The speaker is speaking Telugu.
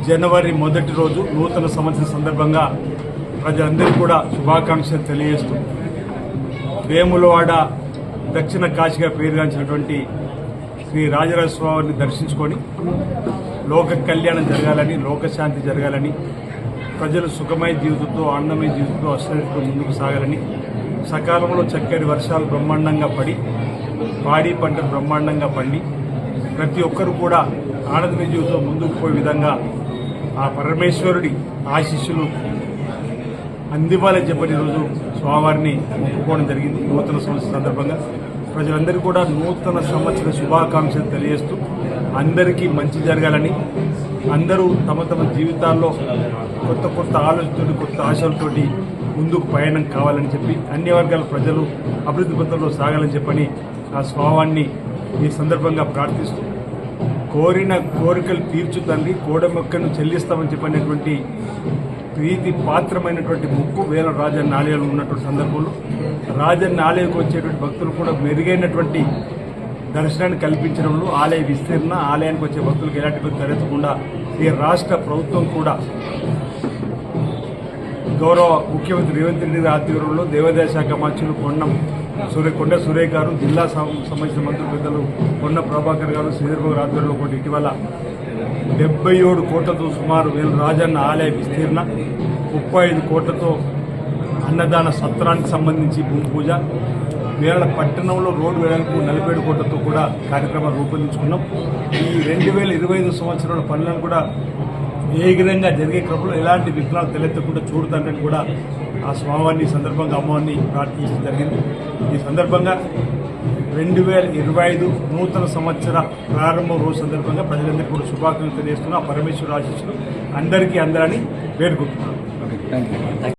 జనవరి మొదటి రోజు నూతన సంవత్సరం సందర్భంగా ప్రజలందరికీ కూడా శుభాకాంక్షలు తెలియజేస్తూ వేములవాడ దక్షిణ కాశీగా పేరుగాంచినటువంటి శ్రీ రాజరాజస్వామిని దర్శించుకొని లోక కళ్యాణం జరగాలని లోకశాంతి జరగాలని ప్రజలు సుఖమయ జీవితంతో ఆనందమయ జీవితంతో అశ్వతో ముందుకు సాగాలని సకాలంలో చక్కటి వర్షాలు బ్రహ్మాండంగా పడి పాడి పంటలు బ్రహ్మాండంగా పండి ప్రతి ఒక్కరు కూడా ఆనందమయ జీవితంతో ముందుకు పోయే విధంగా ఆ పరమేశ్వరుడి ఆశీస్సులు అందివ్వాలని చెప్పని రోజు స్వామివారిని మొక్కుకోవడం జరిగింది నూతన సంవత్సరం సందర్భంగా ప్రజలందరికీ కూడా నూతన సంవత్సర శుభాకాంక్షలు తెలియజేస్తూ అందరికీ మంచి జరగాలని అందరూ తమ తమ జీవితాల్లో కొత్త కొత్త ఆలోచనతోటి కొత్త ఆశలతోటి ముందుకు పయనం కావాలని చెప్పి అన్ని వర్గాల ప్రజలు అభివృద్ధి పథంలో సాగాలని చెప్పని ఆ స్వామివారిని ఈ సందర్భంగా ప్రార్థిస్తూ కోరిన కోరికలు తీర్చుతండి కోడమొక్కను చెల్లిస్తామని చెప్పినటువంటి ప్రీతి పాత్రమైనటువంటి ముక్కు వేల రాజన్న ఆలయాలు ఉన్నటువంటి సందర్భంలో రాజన్న ఆలయకు వచ్చేటువంటి భక్తులు కూడా మెరుగైనటువంటి దర్శనాన్ని కల్పించడంలో ఆలయ విస్తీర్ణ ఆలయానికి వచ్చే భక్తులకు ఎలాంటి ఇబ్బంది తలెత్తకుండా ఈ రాష్ట్ర ప్రభుత్వం కూడా గౌరవ ముఖ్యమంత్రి రేవంత్ రెడ్డి ఆధ్వర్యంలో దేవాదాయ శాఖ మంత్రులు కొండ సురేఖ్ గారు జిల్లా సంబంధించిన మంత్రులు పెద్దలు కొండ ప్రభాకర్ గారు శ్రీధర్బాబు ఆధ్వర్యంలో కూడా ఇటీవల 77 కోట్లతో సుమారు వేల రాజన్న ఆలయ విస్తీర్ణ 35 కోట్లతో అన్నదాన సత్రానికి సంబంధించి భూమి పూజ వేల పట్టణంలో రోడ్డు వేయడానికి 47 కోట్లతో కూడా కార్యక్రమాలు రూపొందించుకున్నాం. ఈ 2025 సంవత్సరాల పనులను కూడా వేగంగా జరిగే క్రమంలో ఎలాంటి విఘ్నాలు తలెత్తకుండా చూడతానని కూడా ఆ స్వామివారిని సందర్భంగా అమ్మవారిని ప్రార్థించడం జరిగింది. ఈ సందర్భంగా 2025 నూతన సంవత్సర ప్రారంభం రోజు సందర్భంగా ప్రజలందరికీ కూడా శుభాకాంక్షలు తెలియజేస్తున్నా. పరమేశ్వర ఆశీస్సులు అందరికీ అందరని వేడుకుంటున్నాను.